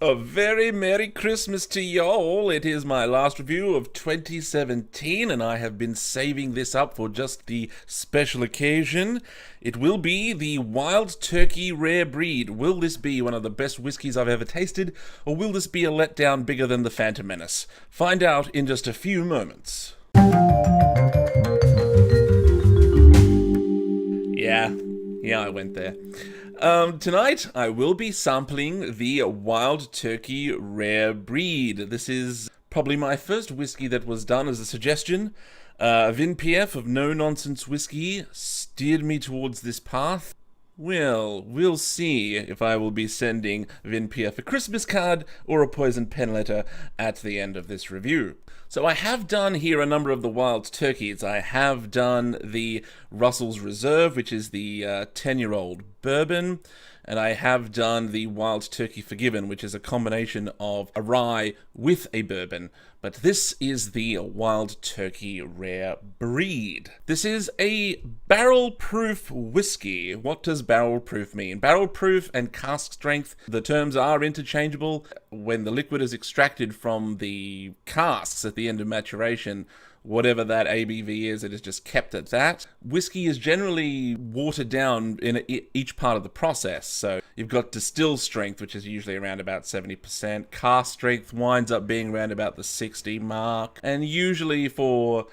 A very Merry Christmas to y'all. It is my last review of 2017, and I have been saving this up for just the special occasion. It will be the Wild Turkey Rare Breed. Will this be one of the best whiskies I've ever tasted, or will this be a letdown bigger than the Phantom Menace? Find out in just a few moments. Yeah, I went there. Tonight, I will be sampling the Wild Turkey Rare Breed. This is probably my first whiskey that was done as a suggestion. VinPF of No Nonsense Whiskey steered me towards this path. Well, we'll see if I will be sending VinPF a Christmas card or a poison pen letter at the end of this review. So I have done here a number of the wild turkeys. I have done the Russell's Reserve, which is the 10-year-old bourbon, and I have done the Wild Turkey Forgiven, which is a combination of a rye with a bourbon. But this is the Wild Turkey Rare Breed. This is a barrel-proof whiskey. What does barrel-proof mean? Barrel-proof and cask strength, the terms are interchangeable. When the liquid is extracted from the casks at the end of maturation, whatever that ABV is, it is just kept at that. Whiskey is generally watered down in each part of the process. So you've got distill strength, which is usually around about 70%. Cask strength winds up being around about the 60 mark. And usually for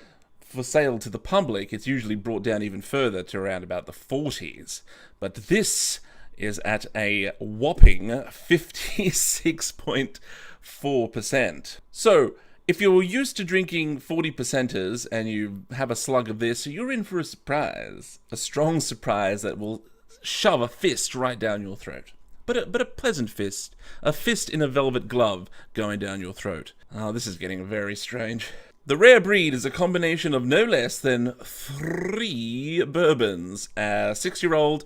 sale to the public, it's usually brought down even further to around about the 40s. But this is at a whopping 56.4%. So if you're used to drinking 40%ers and you have a slug of this, you're in for a surprise. A strong surprise that will shove a fist right down your throat. But a pleasant fist. A fist in a velvet glove going down your throat. Oh, this is getting very strange. The Rare Breed is a combination of no less than 3 bourbons. A 6-year-old,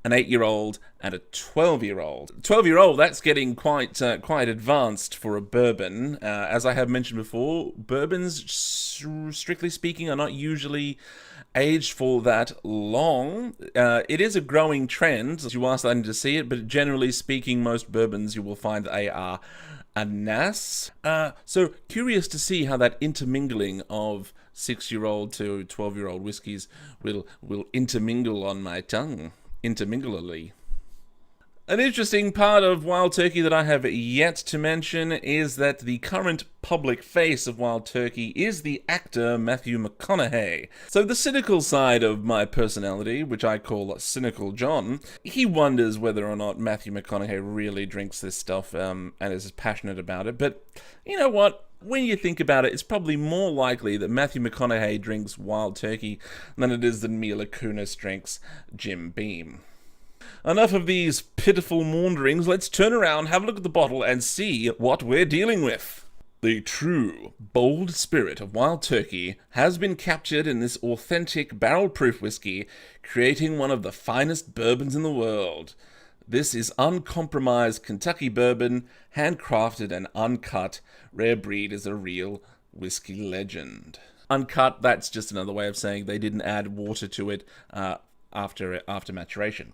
an 8-year-old, and a 12-year-old. 12-year-old, that's getting quite advanced for a bourbon. As I have mentioned before, bourbons, strictly speaking, are not usually aged for that long. It is a growing trend. You are starting to see it, but generally speaking, most bourbons you will find they are a NAS. So curious to see how that intermingling of 6-year-old to 12-year-old whiskies will intermingle on my tongue. Interminglingly. An interesting part of Wild Turkey that I have yet to mention is that the current public face of Wild Turkey is the actor Matthew McConaughey. So the cynical side of my personality, which I call Cynical John, he wonders whether or not Matthew McConaughey really drinks this stuff and is passionate about it. But you know what? When you think about it, it's probably more likely that Matthew McConaughey drinks Wild Turkey than it is that Mila Kunis drinks Jim Beam. Enough of these pitiful maunderings. Let's turn around, have a look at the bottle, and see what we're dealing with. The true, bold spirit of Wild Turkey has been captured in this authentic barrel-proof whiskey, creating one of the finest bourbons in the world. This is uncompromised Kentucky bourbon, handcrafted and uncut. Rare Breed is a real whiskey legend. Uncut, that's just another way of saying they didn't add water to it after maturation.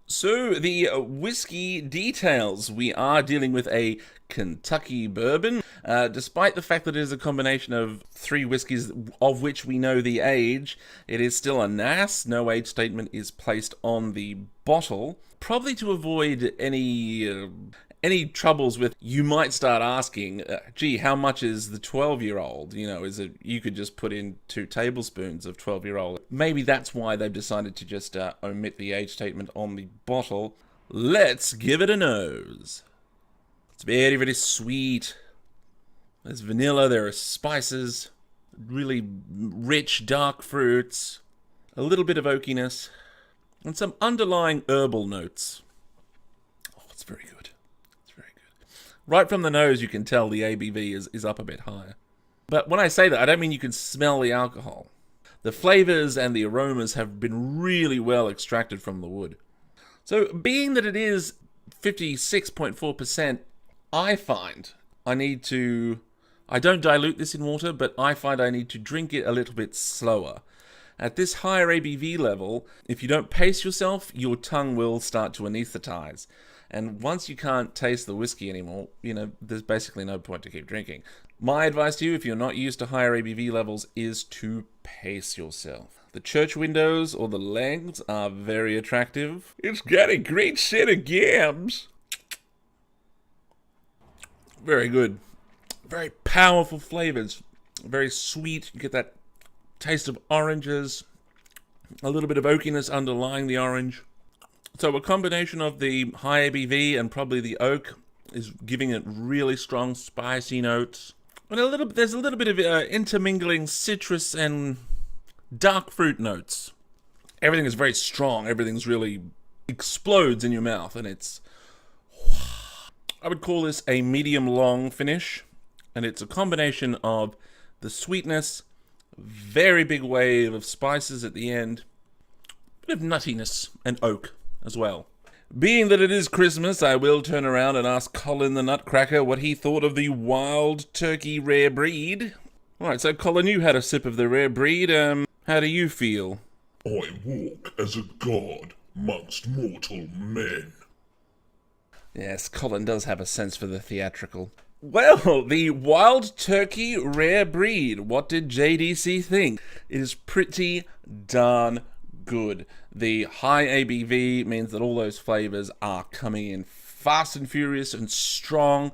So, the whiskey details. We are dealing with a Kentucky bourbon. Despite the fact that it is a combination of 3 whiskies, of which we know the age, it is still a NAS. No age statement is placed on the bottle. Probably to avoid any troubles with, you might start asking, gee, how much is the 12-year-old? You know, is it, you could just put in 2 tablespoons of 12-year-old. Maybe that's why they've decided to just omit the age statement on the bottle. Let's give it a nose. It's very, very sweet. There's vanilla, there are spices, really rich, dark fruits, a little bit of oakiness, and some underlying herbal notes. Oh, it's very good. Right from the nose, you can tell the ABV is up a bit higher. But when I say that, I don't mean you can smell the alcohol. The flavors and the aromas have been really well extracted from the wood. So, being that it is 56.4%, I find I don't dilute this in water, but I find I need to drink it a little bit slower. At this higher ABV level, if you don't pace yourself, your tongue will start to anesthetize. And once you can't taste the whiskey anymore, you know, there's basically no point to keep drinking. My advice to you, if you're not used to higher ABV levels, is to pace yourself. The church windows or the legs are very attractive. It's got a great set of gams. Very good. Very powerful flavors. Very sweet. You get that taste of oranges. A little bit of oakiness underlying the orange. So a combination of the high ABV and probably the oak is giving it really strong spicy notes. And there's a little bit of intermingling citrus and dark fruit notes. Everything is very strong. Everything's really explodes in your mouth, and it's... I would call this a medium-long finish, and it's a combination of the sweetness, very big wave of spices at the end, bit of nuttiness and oak as well. Being that it is Christmas, I will turn around and ask Colin the Nutcracker what he thought of the Wild Turkey Rare Breed. Alright, so Colin, you had a sip of the Rare Breed. How do you feel? I walk as a god amongst mortal men. Yes, Colin does have a sense for the theatrical. Well, the Wild Turkey Rare Breed. What did JDC think? It is pretty darn good. The high ABV means that all those flavors are coming in fast and furious and strong.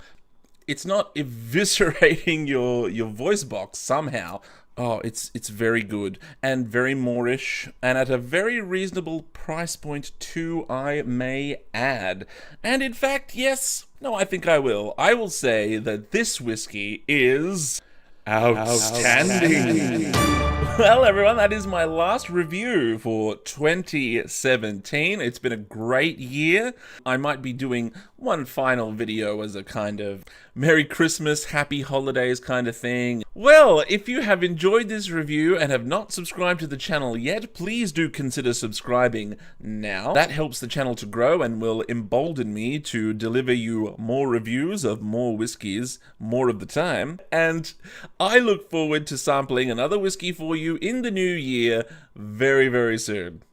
It's not eviscerating your voice box somehow. Oh, it's very good and very Moorish and at a very reasonable price point too, I may add. And in fact, yes, no, I think I will. I will say that this whiskey is outstanding. Well, everyone, that is my last review for 2017. It's been a great year. I might be doing one final video as a kind of Merry Christmas, Happy Holidays kind of thing. Well, if you have enjoyed this review and have not subscribed to the channel yet, please do consider subscribing now. That helps the channel to grow and will embolden me to deliver you more reviews of more whiskeys more of the time. And I look forward to sampling another whiskey for you in the new year very, very soon.